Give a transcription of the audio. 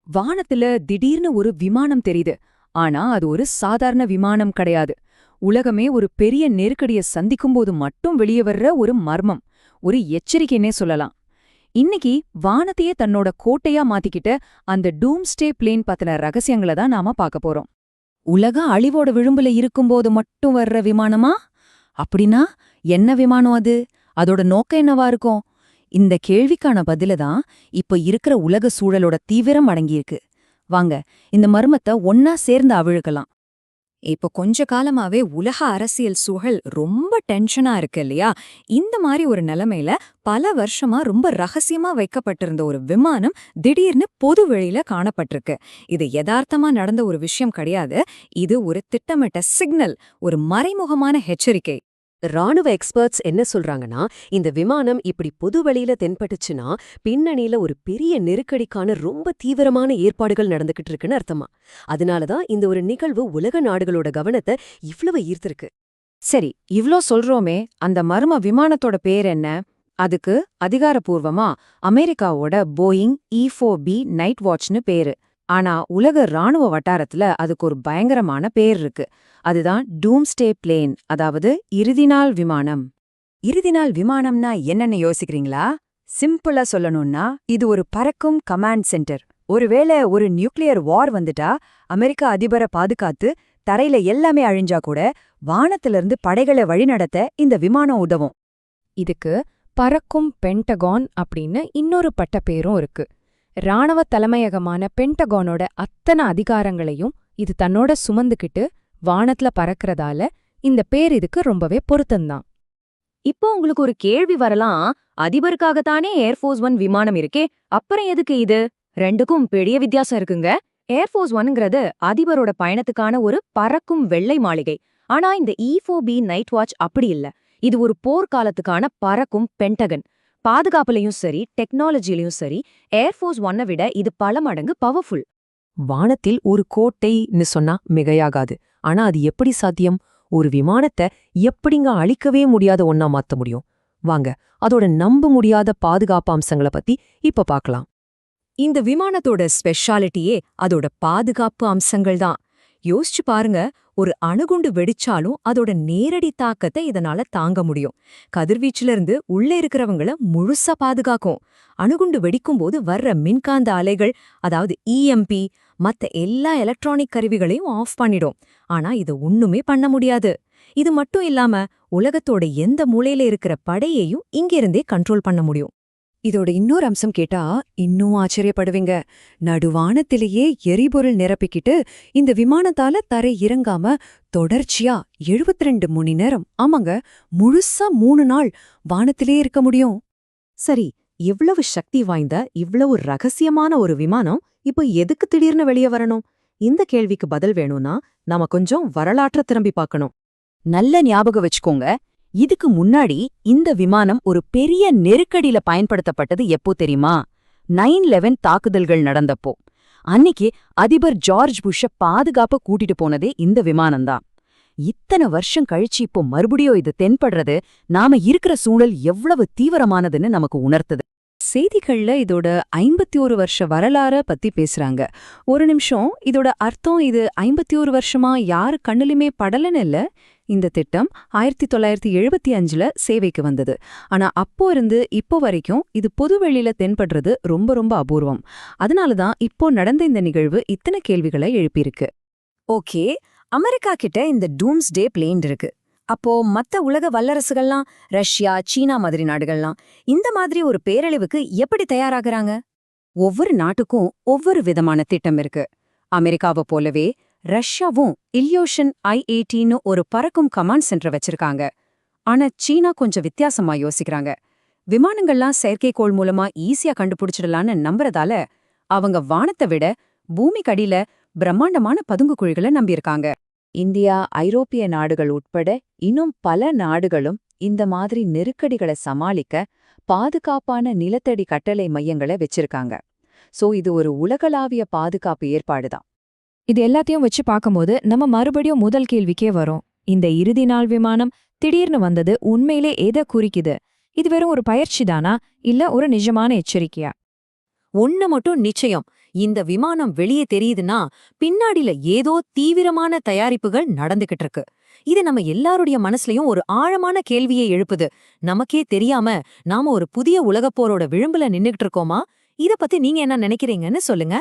வானத்துல திடீர்னு ஒரு விமானம் தெரியுது. ஆனா அது ஒரு சாதாரண விமானம் கிடையாது. உலகமே ஒரு பெரிய நெருக்கடிய சந்திக்கும்போது மட்டும் வெளியே வர்ற ஒரு மர்மம், ஒரு எச்சரிக்கைன்னே சொல்லலாம். இன்னைக்கு வானத்தையே தன்னோட கோட்டையா மாத்திக்கிட்ட அந்த டூம்ஸ்டே பிளேன் பத்தின ரகசியங்களை தான் நாம பார்க்க போறோம். உலகம் அழிவோட விளிம்புல இருக்கும்போது மட்டும் வர்ற விமானமா? அப்படின்னா என்ன விமானம் அது? அதோட நோக்கம் என்னவா இருக்கும்? இந்த கேள்விக்கான பதில தான் இப்ப இருக்கிற உலக சூழலோட தீவிரம் அடங்கியிருக்கு. வாங்க இந்த மர்மத்தை ஒன்னா சேர்ந்து அவிழ்க்கலாம். இப்ப கொஞ்ச காலமாவே உலக அரசியல் சூழல் ரொம்ப டென்ஷனா இருக்கு இல்லையா? இந்த மாதிரி ஒரு நிலைமையில பல வருஷமா ரொம்ப ரகசியமா வைக்கப்பட்டிருந்த ஒரு விமானம் திடீர்னு பொது வெளியில காணப்பட்டிருக்கு. இது யதார்த்தமா நடந்த ஒரு விஷயம் கிடையாது. இது ஒரு திட்டமிட்ட சிக்னல், ஒரு மறைமுகமான எச்சரிக்கை. ராணுவ எக்ஸ்பர்ட்ஸ் என்ன சொல்றாங்கன்னா, இந்த விமானம் இப்படி பொது வெளியில தென்பட்டுச்சுன்னா பின்னணியில ஒரு பெரிய நெருக்கடிக்கான ரொம்ப தீவிரமான ஏற்பாடுகள் நடந்துகிட்டு இருக்குன்னு அர்த்தமா. அதனாலதான் இந்த ஒரு நிகழ்வு உலக நாடுகளோட கவனத்தை இவ்வளவு ஈர்த்திருக்கு. சரி, இவ்ளோ சொல்றோமே, அந்த மர்ம விமானத்தோட பேர் என்ன? அதுக்கு அதிகாரப்பூர்வமா அமெரிக்காவோட போயிங் E-4B நைட் வாட்ச்னு பேரு. ஆனா உலக ராணுவ வட்டாரத்துல அதுக்கு ஒரு பயங்கரமான பேர் இருக்கு. அதுதான் டூம்ஸ்டே பிளேன், அதாவது இறுதிநாள் விமானம். இறுதிநாள் விமானம்னா என்னன்னு யோசிக்கிறீங்களா? சிம்பிளா சொல்லணும்னா இது ஒரு பறக்கும் கமாண்ட் சென்டர். ஒருவேளை ஒரு நியூக்ளியர் வார் வந்துட்டா அமெரிக்க அதிபரை பாதுகாத்து தரையில எல்லாமே அழிஞ்சா கூட வானத்திலிருந்து படைகளை வழிநடத்த இந்த விமானம் உதவும். இதுக்கு பறக்கும் பென்டகான் அப்படின்னு இன்னொரு பட்ட பேரும் இருக்கு. ராணுவ தலைமையகமான பென்டகானோட அத்தனை அதிகாரங்களையும் இது தன்னோட சுமந்துக்கிட்டு வானத்துல பறக்கறதால இந்த பேர் இதுக்கு ரொம்பவே பொருத்தம்தான். இப்போ உங்களுக்கு ஒரு கேள்வி வரலாம், அதிபருக்காகத்தானே ஏர்ஃபோர்ஸ் 1 விமானம் இருக்கே, அப்புறம் எதுக்கு இது? ரெண்டுக்கும் பெரிய வித்தியாசம் இருக்குங்க. ஏர்ஃபோர்ஸ் 1ங்கிறது அதிபரோட பயணத்துக்கான ஒரு பறக்கும் வெள்ளை மாளிகை. ஆனா இந்த E-4B நைட் வாட்ச் அப்படி இல்ல. இது ஒரு போர்க்காலத்துக்கான பறக்கும் பென்டகன். பாதுகாப்புலயும் சரி, டெக்னாலஜிலையும் சரி, ஏர்ஃபோர்ஸ் 1 விட இது பல மடங்கு பவர்ஃபுல். வானத்தில் ஒரு கோட்டைன்னு சொன்னா மிகையாகாது. ஆனா அது எப்படி சாத்தியம்? ஒரு விமானத்தை எப்படிங்க அழிக்கவே முடியாத ஒன்னா மாத்த முடியும்? வாங்க அதோட நம்ப முடியாத பாதுகாப்பு அம்சங்களை பத்தி இப்ப பார்க்கலாம். இந்த விமானத்தோட ஸ்பெஷாலிட்டியே அதோட பாதுகாப்பு அம்சங்கள் தான். யோசிச்சு பாருங்க, ஒரு அணுகுண்டு வெடிச்சாலும் அதோட நேரடி தாக்கத்தை இதனால தாங்க முடியும். கதிர்வீச்சுல இருந்து உள்ள இருக்கிறவங்கள முழுசா பாதுகாக்கும். அணுகுண்டு வெடிக்கும்போது வர்ற மின்காந்த அலைகள், அதாவது EMP, மத்த எல்லா எலக்ட்ரானிக் கருவிகளையும் ஆஃப் பண்ணிடும். ஆனா இத ஒண்ணுமே பண்ண முடியாது. இது மட்டும் இல்லாம உலகத்தோட எந்த மூலையில இருக்கிற படையையும் இங்கிருந்தே கண்ட்ரோல் பண்ண முடியும். இதோட இன்னொரு அம்சம் கேட்டா இன்னும் ஆச்சரியப்படுவீங்க. நடுவானத்திலேயே எரிபொருள் நிரப்பிக்கிட்டு இந்த விமானத்தால தரை இறங்காம தொடர்ச்சியா 72 மணி நேரம், ஆமாங்க, முழுசா 3 நாள் வானத்திலே இருக்க முடியும். சரி, இவ்வளவு சக்தி வாய்ந்த இவ்வளவு ரகசியமான ஒரு விமானம் இப்போ எதுக்கு திடீர்னு வெளியே வரணும்? இந்த கேள்விக்கு பதில் வேணும்னா நாம கொஞ்சம் வரலாற்ற திரும்பி பார்க்கணும். நல்ல ஞாபகம் வச்சுக்கோங்க, இதுக்கு முன்னாடி இந்த விமானம் ஒரு பெரிய நெருக்கடியில பயன்படுத்தப்பட்டது எப்போ தெரியுமா? 9/11 தாக்குதல்கள் நடந்தப்போ. அன்னிக்கு அதிபர் ஜார்ஜ் புஷ்ஷ பாதுகாப்ப கூட்டிட்டு போனதே இந்த விமானம்தான். இத்தனை வருஷம் கழிச்சு இப்போ மறுபடியும் இது தென்படுறது நாம இருக்கிற சூழல் எவ்வளவு தீவிரமானதுன்னு நமக்கு உணர்த்துது. செய்திகள்ல இதோட 51 வருஷ வரலாற பத்தி பேசுறாங்க. ஒரு நிமிஷம், இதோட அர்த்தம் இது 51 வருஷமா யாரு கண்ணுலுமே படலன்னு இல்ல. இந்த திட்டம் 1975ல சேவைக்கு வந்தது. ஆனா அப்போ இருந்து இப்போ வரைக்கும் இது பொதுவெளியில தென்படுறது ரொம்ப ரொம்ப அபூர்வம். அதனாலதான் இப்போ நடந்த இந்த நிகழ்வு இத்தனை கேள்விகளை எழுப்பியிருக்கு. ஓகே, அமெரிக்கா கிட்ட இந்த டூம்ஸ்டே பிளேன் இருக்கு. அப்போ மத்த உலக வல்லரசுகள்லாம், ரஷ்யா, சீனா மாதிரி நாடுகள்லாம் இந்த மாதிரி ஒரு பேரழிவுக்கு எப்படி தயாராகிறாங்க? ஒவ்வொரு நாட்டுக்கும் ஒவ்வொரு விதமான திட்டம் இருக்கு. அமெரிக்காவை போலவே ரஷ்யாவும் இல்யூஷன் I-80ன்னு ஒரு பறக்கும் கமாண்ட் சென்டர் வச்சிருக்காங்க. ஆனா சீனா கொஞ்சம் வித்தியாசமா யோசிக்கிறாங்க. விமானங்கள்லாம் செயற்கைக்கோள் மூலமா ஈஸியா கண்டுபிடிச்சிடலான்னு நம்புறதால அவங்க வானத்தை விட பூமிக்கடியில பிரம்மாண்டமான பதுங்கு குழிகளை நம்பியிருக்காங்க. இந்தியா, ஐரோப்பிய நாடுகள் உட்பட இன்னும் பல நாடுகளும் இந்த மாதிரி நெருக்கடிகளை சமாளிக்க பாதுகாப்பான நிலத்தடி கட்டளை மையங்களை வச்சிருக்காங்க. சோ இது ஒரு உலகளாவிய பாதுகாப்பு ஏற்பாடுதான். இது எல்லாத்தையும் வச்சு பார்க்கும்போது நம்ம மறுபடியும் முதல் கேள்விக்கே வரும். இந்த இறுதி நாள் விமானம் திடீர்னு வந்தது உண்மையிலே எதை குறிக்குது? இது வெறும் ஒரு பயிற்சி தானா, இல்ல ஒரு நிஜமான எச்சரிக்கையா? ஒண்ணு மட்டும் நிச்சயம், இந்த விமானம் வெளியே தெரியுதுன்னா பின்னாடில ஏதோ தீவிரமான தயாரிப்புகள் நடந்துகிட்டு இருக்கு. இது நம்ம எல்லாருடைய மனசுலயும் ஒரு ஆழமான கேள்வியை எழுப்புது. நமக்கே தெரியாம நாம ஒரு புதிய உலகப்போரோட விளிம்புல நின்னுகிட்டு இருக்கோமா? இத பத்தி நீங்க என்ன நினைக்கிறீங்கன்னு சொல்லுங்க.